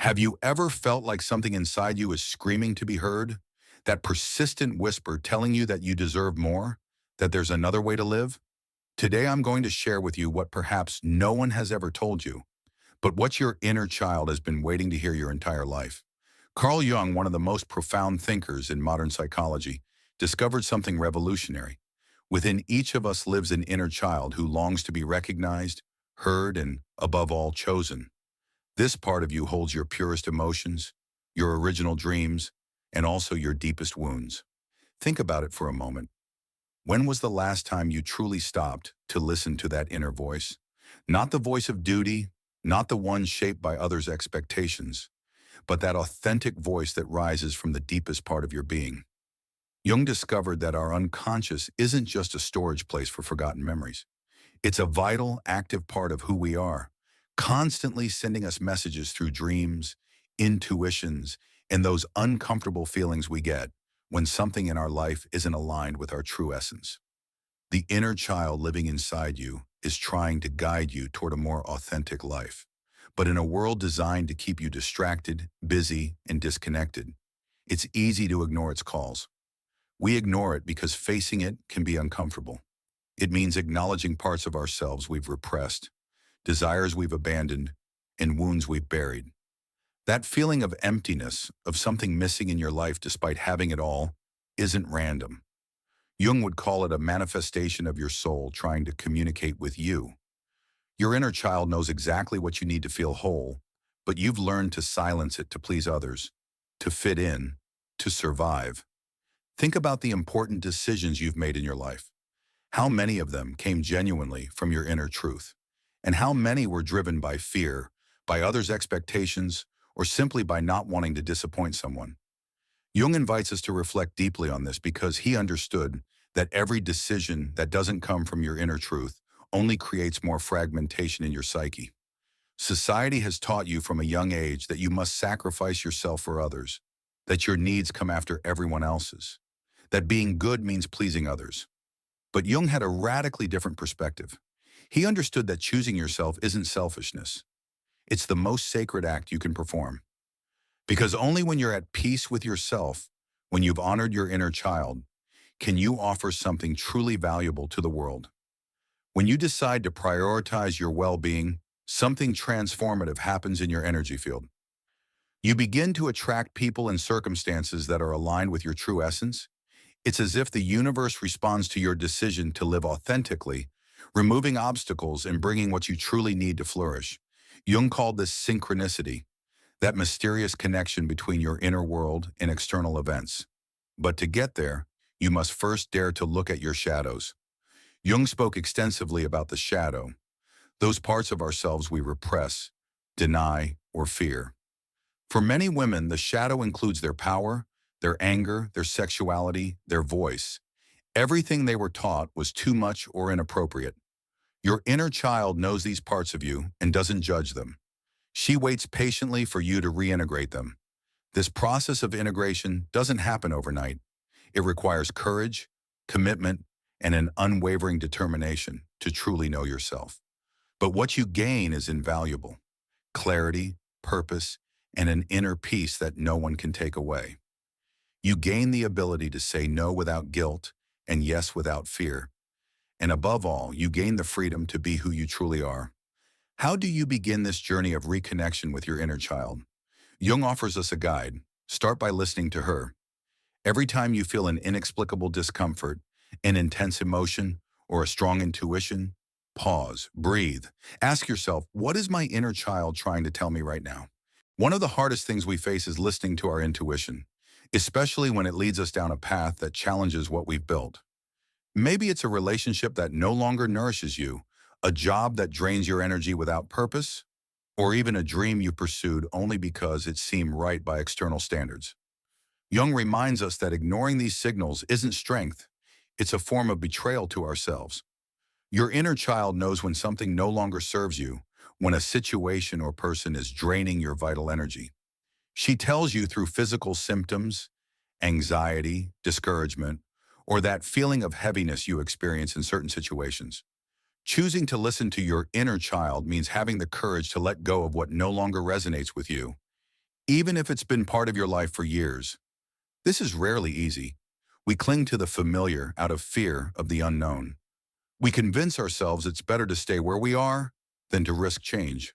Have you ever felt like something inside you is screaming to be heard? That persistent whisper telling you that you deserve more? That there's another way to live? Today I'm going to share with you what perhaps no one has ever told you, but what your inner child has been waiting to hear your entire life. Carl Jung, one of the most profound thinkers in modern psychology, discovered something revolutionary. Within each of us lives an inner child who longs to be recognized, heard, and, above all, chosen. This part of you holds your purest emotions, your original dreams, and also your deepest wounds. Think about it for a moment. When was the last time you truly stopped to listen to that inner voice? Not the voice of duty, not the one shaped by others' expectations, but that authentic voice that rises from the deepest part of your being. Jung discovered that our unconscious isn't just a storage place for forgotten memories. It's a vital, active part of who we are, constantly sending us messages through dreams, intuitions, and those uncomfortable feelings we get when something in our life isn't aligned with our true essence. The inner child living inside you is trying to guide you toward a more authentic life. But in a world designed to keep you distracted, busy, and disconnected, it's easy to ignore its calls. We ignore it because facing it can be uncomfortable. It means acknowledging parts of ourselves we've repressed, desires we've abandoned, and wounds we've buried. That feeling of emptiness, of something missing in your life despite having it all, isn't random. Jung would call it a manifestation of your soul trying to communicate with you. Your inner child knows exactly what you need to feel whole, but you've learned to silence it to please others, to fit in, to survive. Think about the important decisions you've made in your life. How many of them came genuinely from your inner truth? And how many were driven by fear, by others' expectations, or simply by not wanting to disappoint someone? Jung invites us to reflect deeply on this because he understood that every decision that doesn't come from your inner truth only creates more fragmentation in your psyche. Society has taught you from a young age that you must sacrifice yourself for others, that your needs come after everyone else's, that being good means pleasing others. But Jung had a radically different perspective. He understood that choosing yourself isn't selfishness. It's the most sacred act you can perform. Because only when you're at peace with yourself, when you've honored your inner child, can you offer something truly valuable to the world. When you decide to prioritize your well-being, something transformative happens in your energy field. You begin to attract people and circumstances that are aligned with your true essence. It's as if the universe responds to your decision to live authentically, removing obstacles and bringing what you truly need to flourish. Jung called this synchronicity, that mysterious connection between your inner world and external events. But to get there, you must first dare to look at your shadows. Jung spoke extensively about the shadow, those parts of ourselves we repress, deny, or fear. For many women, the shadow includes their power, their anger, their sexuality, their voice. Everything they were taught was too much or inappropriate. Your inner child knows these parts of you and doesn't judge them. She waits patiently for you to reintegrate them. This process of integration doesn't happen overnight. It requires courage, commitment, and an unwavering determination to truly know yourself. But what you gain is invaluable: clarity, purpose, and an inner peace that no one can take away. You gain the ability to say no without guilt and yes without fear. And above all, you gain the freedom to be who you truly are. How do you begin this journey of reconnection with your inner child? Jung offers us a guide. Start by listening to her. Every time you feel an inexplicable discomfort, an intense emotion, or a strong intuition, pause, breathe. Ask yourself, what is my inner child trying to tell me right now? One of the hardest things we face is listening to our intuition, especially when it leads us down a path that challenges what we've built. Maybe it's a relationship that no longer nourishes you, a job that drains your energy without purpose, or even a dream you pursued only because it seemed right by external standards. Jung reminds us that ignoring these signals isn't strength, it's a form of betrayal to ourselves. Your inner child knows when something no longer serves you, when a situation or person is draining your vital energy. She tells you through physical symptoms, anxiety, discouragement, or that feeling of heaviness you experience in certain situations. Choosing to listen to your inner child means having the courage to let go of what no longer resonates with you. even if it's been part of your life for years. This is rarely easy. We cling to the familiar out of fear of the unknown. We convince ourselves it's better to stay where we are than to risk change.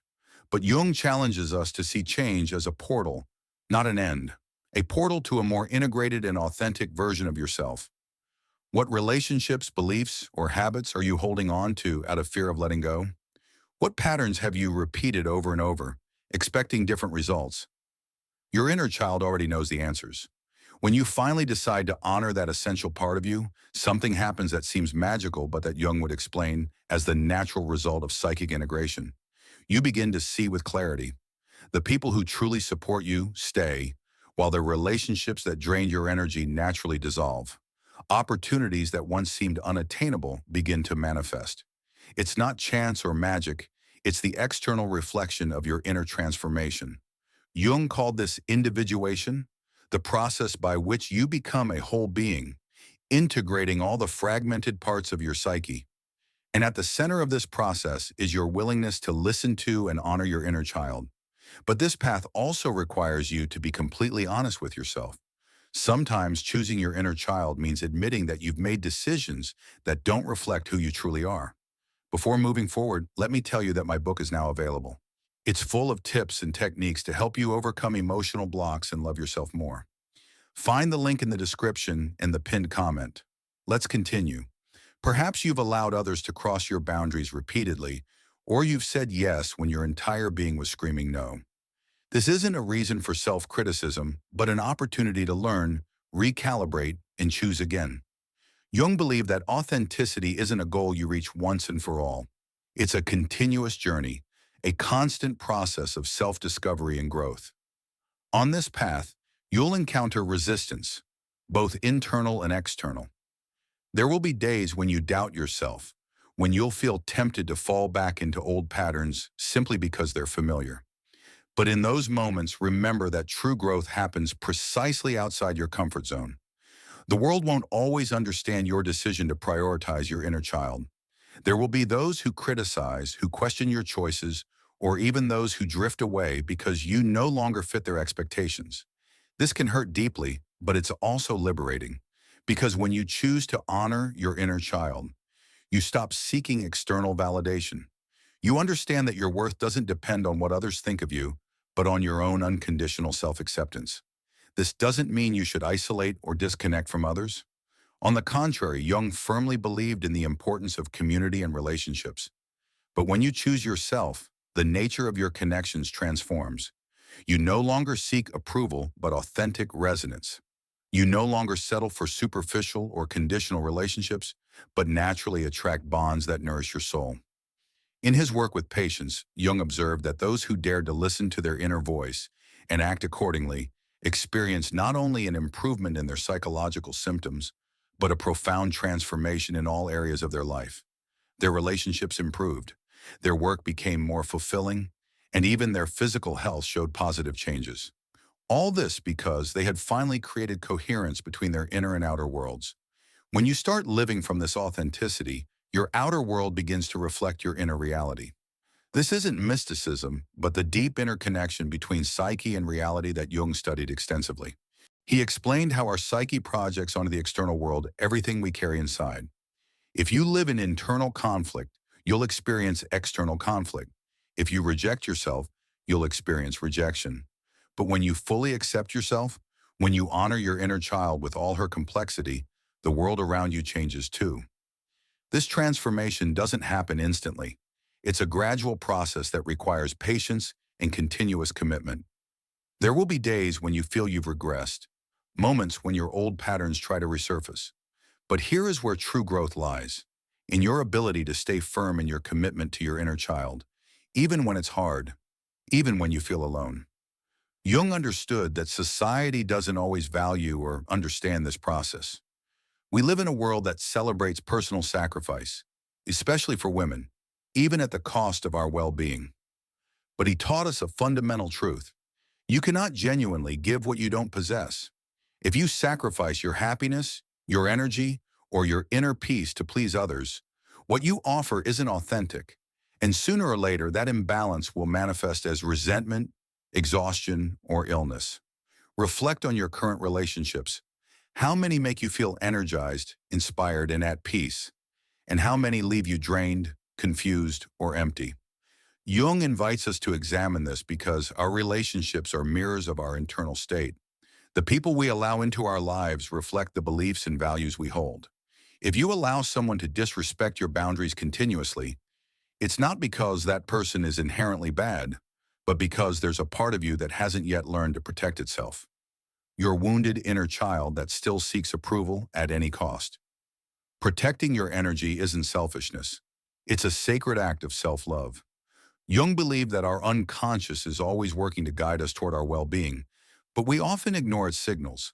But Jung challenges us to see change as a portal, not an end. A portal to a more integrated and authentic version of yourself. What relationships, beliefs, or habits are you holding on to out of fear of letting go? What patterns have you repeated over and over, expecting different results? Your inner child already knows the answers. When you finally decide to honor that essential part of you, something happens that seems magical but that Jung would explain as the natural result of psychic integration. You begin to see with clarity. The people who truly support you stay, while the relationships that drain your energy naturally dissolve. Opportunities that once seemed unattainable begin to manifest. It's not chance or magic, it's the external reflection of your inner transformation. Jung called this individuation, the process by which you become a whole being, integrating all the fragmented parts of your psyche. And at the center of this process is your willingness to listen to and honor your inner child. But this path also requires you to be completely honest with yourself. Sometimes choosing your inner child means admitting that you've made decisions that don't reflect who you truly are. Before moving forward, let me tell you that my book is now available. It's full of tips and techniques to help you overcome emotional blocks and love yourself more. Find the link in the description and the pinned comment. Let's continue. Perhaps you've allowed others to cross your boundaries repeatedly, or you've said yes when your entire being was screaming no. This isn't a reason for self-criticism, but an opportunity to learn, recalibrate, and choose again. Jung believed that authenticity isn't a goal you reach once and for all. It's a continuous journey, a constant process of self-discovery and growth. On this path, you'll encounter resistance, both internal and external. There will be days when you doubt yourself, when you'll feel tempted to fall back into old patterns simply because they're familiar. But in those moments, remember that true growth happens precisely outside your comfort zone. The world won't always understand your decision to prioritize your inner child. There will be those who criticize, who question your choices, or even those who drift away because you no longer fit their expectations. This can hurt deeply, but it's also liberating. Because when you choose to honor your inner child, you stop seeking external validation. You understand that your worth doesn't depend on what others think of you, but on your own unconditional self-acceptance. This doesn't mean you should isolate or disconnect from others. On the contrary, Jung firmly believed in the importance of community and relationships. But when you choose yourself, the nature of your connections transforms. You no longer seek approval, but authentic resonance. You no longer settle for superficial or conditional relationships, but naturally attract bonds that nourish your soul. In his work with patients, Jung observed that those who dared to listen to their inner voice and act accordingly experienced not only an improvement in their psychological symptoms, but a profound transformation in all areas of their life. Their relationships improved, their work became more fulfilling, and even their physical health showed positive changes. All this because they had finally created coherence between their inner and outer worlds. When you start living from this authenticity, your outer world begins to reflect your inner reality. This isn't mysticism, but the deep interconnection between psyche and reality that Jung studied extensively. He explained how our psyche projects onto the external world everything we carry inside. If you live in internal conflict, you'll experience external conflict. If you reject yourself, you'll experience rejection. But when you fully accept yourself, when you honor your inner child with all her complexity, the world around you changes too. This transformation doesn't happen instantly. It's a gradual process that requires patience and continuous commitment. There will be days when you feel you've regressed, moments when your old patterns try to resurface. But here is where true growth lies, in your ability to stay firm in your commitment to your inner child, even when it's hard, even when you feel alone. Jung understood that society doesn't always value or understand this process. We live in a world that celebrates personal sacrifice, especially for women, even at the cost of our well-being. But he taught us a fundamental truth. You cannot genuinely give what you don't possess. If you sacrifice your happiness, your energy, or your inner peace to please others, what you offer isn't authentic, and sooner or later that imbalance will manifest as resentment, exhaustion, or illness. Reflect on your current relationships. How many make you feel energized, inspired, and at peace? And how many leave you drained, confused, or empty? Jung invites us to examine this because our relationships are mirrors of our internal state. The people we allow into our lives reflect the beliefs and values we hold. If you allow someone to disrespect your boundaries continuously, it's not because that person is inherently bad, but because there's a part of you that hasn't yet learned to protect itself. Your wounded inner child that still seeks approval at any cost. Protecting your energy isn't selfishness. It's a sacred act of self-love. Jung believed that our unconscious is always working to guide us toward our well-being, but we often ignore its signals.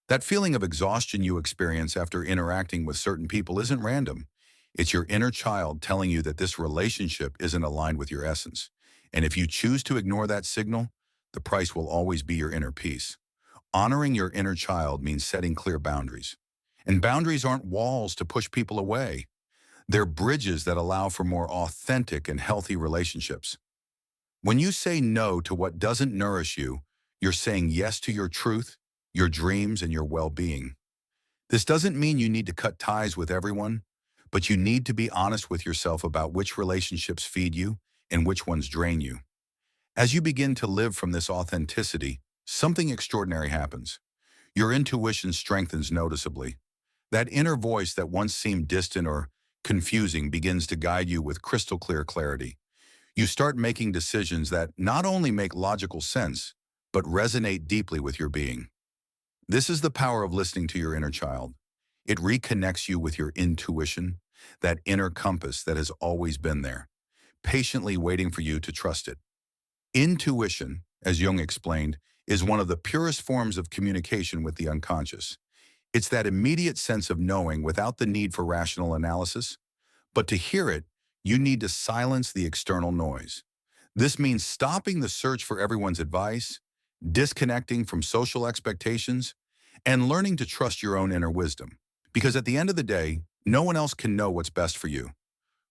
That feeling of exhaustion you experience after interacting with certain people isn't random. It's your inner child telling you that this relationship isn't aligned with your essence. And if you choose to ignore that signal, the price will always be your inner peace. Honoring your inner child means setting clear boundaries. And boundaries aren't walls to push people away. They're bridges that allow for more authentic and healthy relationships. When you say no to what doesn't nourish you, you're saying yes to your truth, your dreams, and your well-being. This doesn't mean you need to cut ties with everyone, but you need to be honest with yourself about which relationships feed you and which ones drain you. As you begin to live from this authenticity, something extraordinary happens. Your intuition strengthens noticeably. That inner voice that once seemed distant or confusing begins to guide you with crystal clear clarity. You start making decisions that not only make logical sense, but resonate deeply with your being. This is the power of listening to your inner child. It reconnects you with your intuition, that inner compass that has always been there, patiently waiting for you to trust it. Intuition, as Jung explained, is one of the purest forms of communication with the unconscious. It's that immediate sense of knowing without the need for rational analysis. But to hear it, you need to silence the external noise. This means stopping the search for everyone's advice, disconnecting from social expectations, and learning to trust your own inner wisdom. Because at the end of the day, no one else can know what's best for you.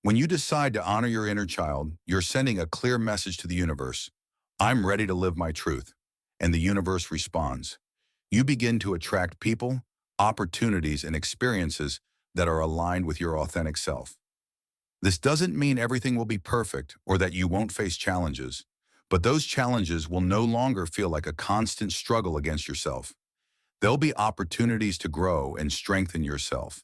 When you decide to honor your inner child, you're sending a clear message to the universe. I'm ready to live my truth. And the universe responds. You begin to attract people, opportunities, and experiences that are aligned with your authentic self. This doesn't mean everything will be perfect or that you won't face challenges, but those challenges will no longer feel like a constant struggle against yourself. There'll be opportunities to grow and strengthen yourself.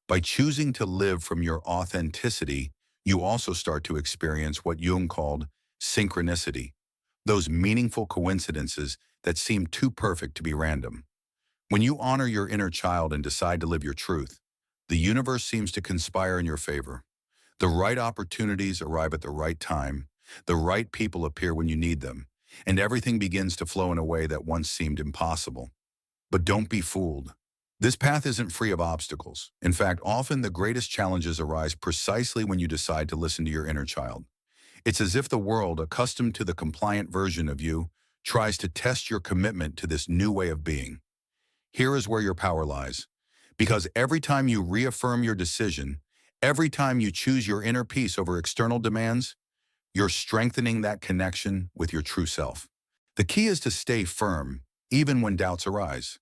By choosing to live from your authenticity, you also start to experience what Jung called synchronicity, those meaningful coincidences that seem too perfect to be random. When you honor your inner child and decide to live your truth, the universe seems to conspire in your favor. The right opportunities arrive at the right time, the right people appear when you need them, and everything begins to flow in a way that once seemed impossible. But don't be fooled. This path isn't free of obstacles. In fact, often the greatest challenges arise precisely when you decide to listen to your inner child. It's as if the world, accustomed to the compliant version of you, tries to test your commitment to this new way of being. Here is where your power lies. Because every time you reaffirm your decision, every time you choose your inner peace over external demands, you're strengthening that connection with your true self. The key is to stay firm, even when doubts arise.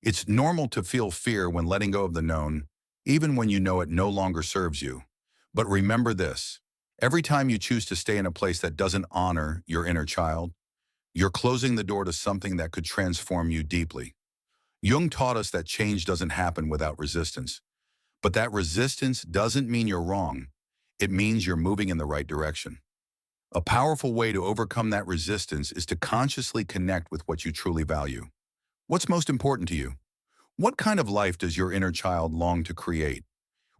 It's normal to feel fear when letting go of the known, even when you know it no longer serves you. But remember this, every time you choose to stay in a place that doesn't honor your inner child, you're closing the door to something that could transform you deeply. Jung taught us that change doesn't happen without resistance. But that resistance doesn't mean you're wrong. It means you're moving in the right direction. A powerful way to overcome that resistance is to consciously connect with what you truly value. What's most important to you? What kind of life does your inner child long to create?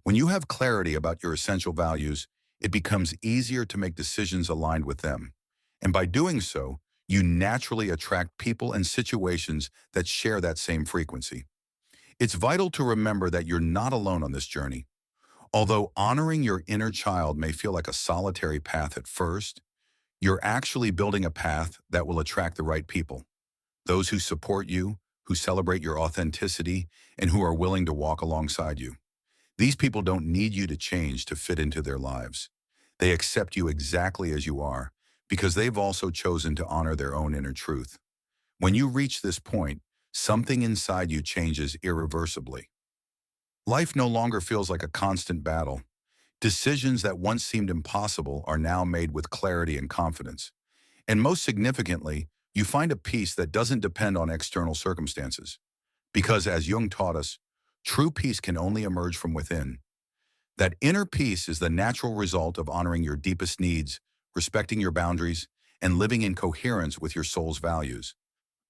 When you have clarity about your essential values, it becomes easier to make decisions aligned with them. And by doing so, you naturally attract people and situations that share that same frequency. It's vital to remember that you're not alone on this journey. Although honoring your inner child may feel like a solitary path at first, you're actually building a path that will attract the right people. Those who support you, who celebrate your authenticity, and who are willing to walk alongside you. These people don't need you to change to fit into their lives. They accept you exactly as you are because they've also chosen to honor their own inner truth. When you reach this point, something inside you changes irreversibly. Life no longer feels like a constant battle. Decisions that once seemed impossible are now made with clarity and confidence. And most significantly, you find a peace that doesn't depend on external circumstances. Because as Jung taught us, true peace can only emerge from within. That inner peace is the natural result of honoring your deepest needs, respecting your boundaries, and living in coherence with your soul's values.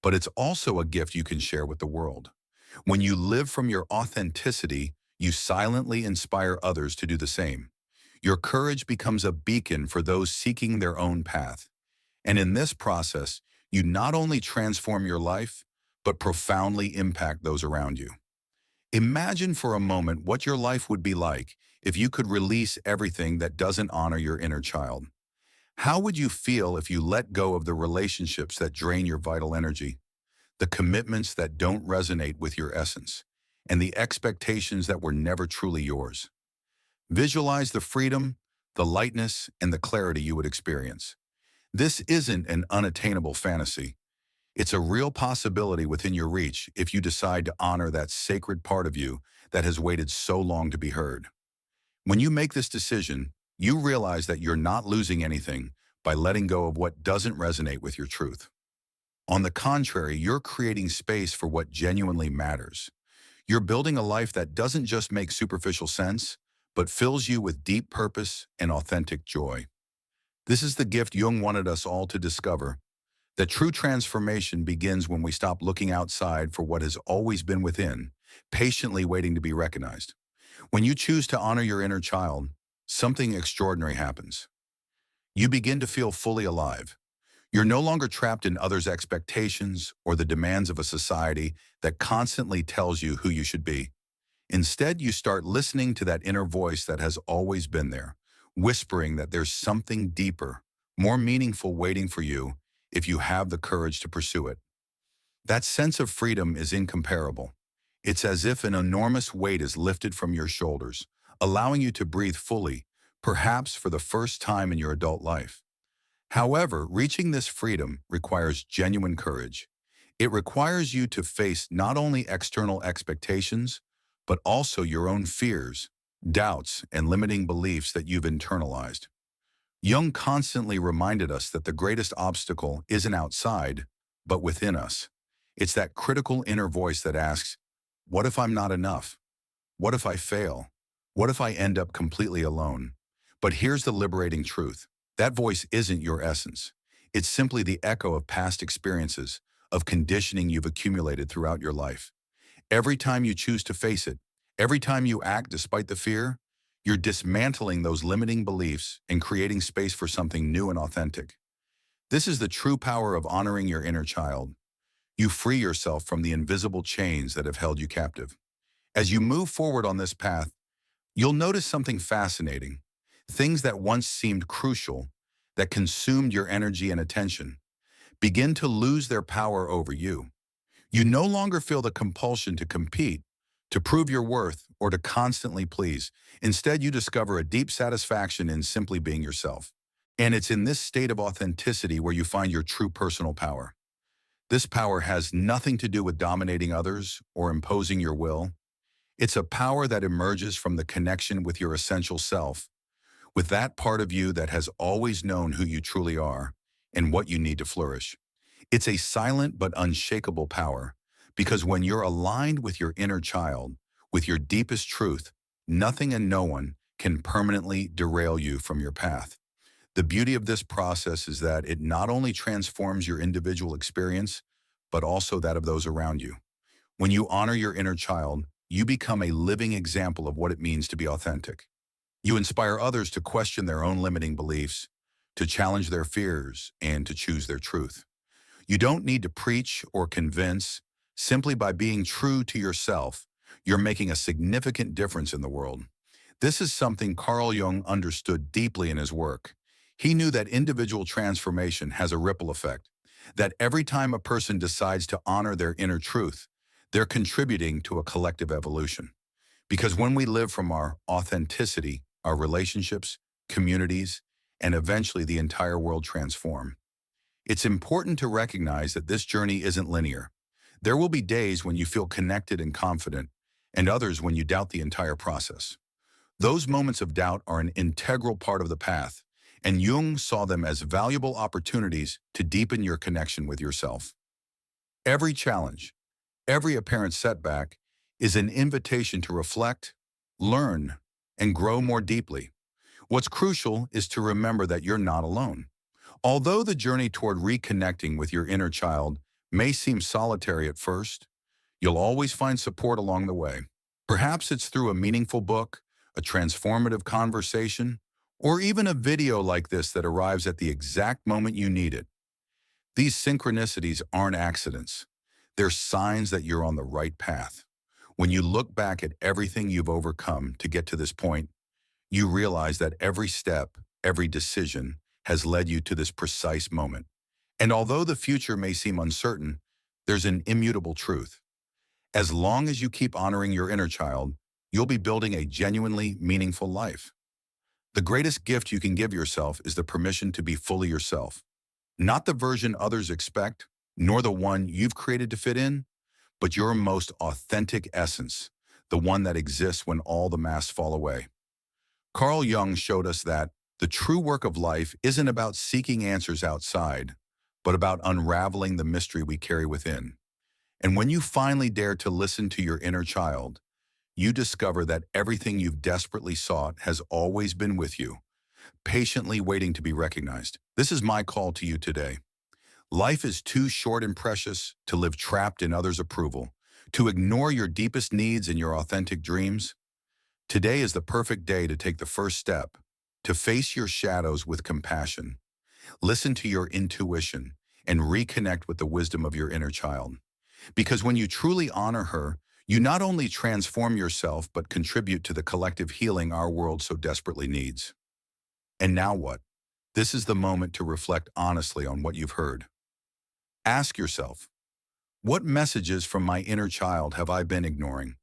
But it's also a gift you can share with the world. When you live from your authenticity, you silently inspire others to do the same. Your courage becomes a beacon for those seeking their own path. And in this process, you not only transform your life, but profoundly impact those around you. Imagine for a moment what your life would be like if you could release everything that doesn't honor your inner child. How would you feel if you let go of the relationships that drain your vital energy, the commitments that don't resonate with your essence, and the expectations that were never truly yours? Visualize the freedom, the lightness, and the clarity you would experience. This isn't an unattainable fantasy. It's a real possibility within your reach if you decide to honor that sacred part of you that has waited so long to be heard. When you make this decision, you realize that you're not losing anything by letting go of what doesn't resonate with your truth. On the contrary, you're creating space for what genuinely matters. You're building a life that doesn't just make superficial sense, but fills you with deep purpose and authentic joy. This is the gift Jung wanted us all to discover, that true transformation begins when we stop looking outside for what has always been within, patiently waiting to be recognized. When you choose to honor your inner child, something extraordinary happens. You begin to feel fully alive. You're no longer trapped in others' expectations or the demands of a society that constantly tells you who you should be. Instead, you start listening to that inner voice that has always been there, whispering that there's something deeper, more meaningful waiting for you if you have the courage to pursue it. That sense of freedom is incomparable. It's as if an enormous weight is lifted from your shoulders, allowing you to breathe fully, perhaps for the first time in your adult life. However, reaching this freedom requires genuine courage. It requires you to face not only external expectations, but also your own fears, doubts, and limiting beliefs that you've internalized. Jung constantly reminded us that the greatest obstacle isn't outside, but within us. It's that critical inner voice that asks, what if I'm not enough? What if I fail? What if I end up completely alone? But here's the liberating truth. That voice isn't your essence. It's simply the echo of past experiences, of conditioning you've accumulated throughout your life. Every time you choose to face it, every time you act despite the fear, you're dismantling those limiting beliefs and creating space for something new and authentic. This is the true power of honoring your inner child. You free yourself from the invisible chains that have held you captive. As you move forward on this path, you'll notice something fascinating. Things that once seemed crucial, that consumed your energy and attention, begin to lose their power over you. You no longer feel the compulsion to compete, to prove your worth, or to constantly please. Instead, you discover a deep satisfaction in simply being yourself. And it's in this state of authenticity where you find your true personal power. This power has nothing to do with dominating others or imposing your will. It's a power that emerges from the connection with your essential self, with that part of you that has always known who you truly are and what you need to flourish. It's a silent but unshakable power, because when you're aligned with your inner child, with your deepest truth, nothing and no one can permanently derail you from your path. The beauty of this process is that it not only transforms your individual experience, but also that of those around you. When you honor your inner child, you become a living example of what it means to be authentic. You inspire others to question their own limiting beliefs, to challenge their fears, and to choose their truth. You don't need to preach or convince. Simply by being true to yourself, you're making a significant difference in the world. This is something Carl Jung understood deeply in his work. He knew that individual transformation has a ripple effect, that every time a person decides to honor their inner truth, they're contributing to a collective evolution. Because when we live from our authenticity, our relationships, communities, and eventually the entire world transform. It's important to recognize that this journey isn't linear. There will be days when you feel connected and confident, and others when you doubt the entire process. Those moments of doubt are an integral part of the path, and Jung saw them as valuable opportunities to deepen your connection with yourself. Every challenge, every apparent setback is an invitation to reflect, learn, and grow more deeply. What's crucial is to remember that you're not alone. Although the journey toward reconnecting with your inner child may seem solitary at first, you'll always find support along the way. Perhaps it's through a meaningful book, a transformative conversation, or even a video like this that arrives at the exact moment you need it. These synchronicities aren't accidents. They're signs that you're on the right path. When you look back at everything you've overcome to get to this point, you realize that every step, every decision has led you to this precise moment. And although the future may seem uncertain, there's an immutable truth. As long as you keep honoring your inner child, you'll be building a genuinely meaningful life. The greatest gift you can give yourself is the permission to be fully yourself. Not the version others expect, nor the one you've created to fit in, but your most authentic essence, the one that exists when all the masks fall away. Carl Jung showed us that the true work of life isn't about seeking answers outside, but about unraveling the mystery we carry within. And when you finally dare to listen to your inner child, you discover that everything you've desperately sought has always been with you, patiently waiting to be recognized. This is my call to you today. Life is too short and precious to live trapped in others' approval, to ignore your deepest needs and your authentic dreams. Today is the perfect day to take the first step, to face your shadows with compassion, listen to your intuition, and reconnect with the wisdom of your inner child. Because when you truly honor her, you not only transform yourself, but contribute to the collective healing our world so desperately needs. And now what? This is the moment to reflect honestly on what you've heard. Ask yourself, what messages from my inner child have I been ignoring?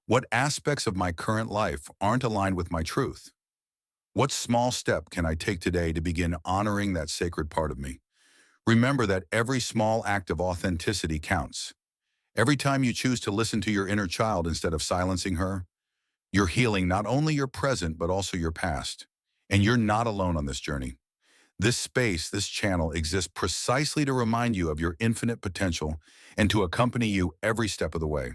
What aspects of my current life aren't aligned with my truth? What small step can I take today to begin honoring that sacred part of me? Remember that every small act of authenticity counts. Every time you choose to listen to your inner child instead of silencing her, you're healing not only your present, but also your past. And you're not alone on this journey. This space, this channel exists precisely to remind you of your infinite potential and to accompany you every step of the way.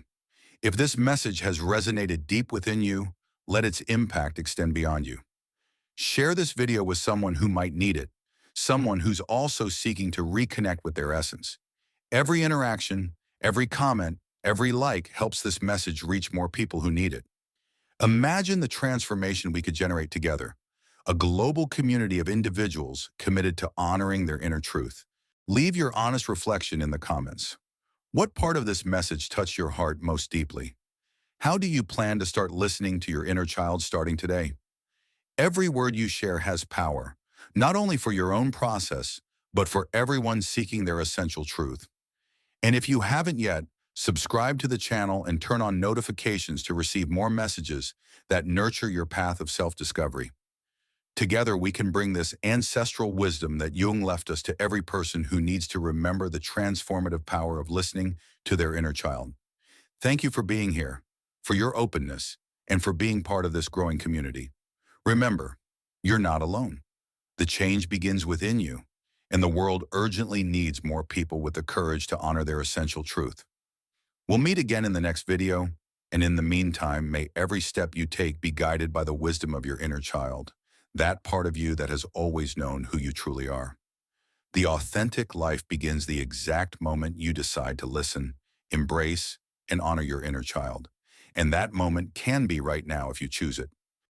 If this message has resonated deep within you, let its impact extend beyond you. Share this video with someone who might need it, someone who's also seeking to reconnect with their essence. Every interaction, every comment, every like helps this message reach more people who need it. Imagine the transformation we could generate together, a global community of individuals committed to honoring their inner truth. Leave your honest reflection in the comments. What part of this message touched your heart most deeply? How do you plan to start listening to your inner child starting today? Every word you share has power, not only for your own process, but for everyone seeking their essential truth. And if you haven't yet, subscribe to the channel and turn on notifications to receive more messages that nurture your path of self-discovery. Together, we can bring this ancestral wisdom that Jung left us to every person who needs to remember the transformative power of listening to their inner child. Thank you for being here, for your openness, and for being part of this growing community. Remember, you're not alone. The change begins within you, and the world urgently needs more people with the courage to honor their essential truth. We'll meet again in the next video, and in the meantime, may every step you take be guided by the wisdom of your inner child, that part of you that has always known who you truly are. The authentic life begins the exact moment you decide to listen, embrace, and honor your inner child. And that moment can be right now if you choose it.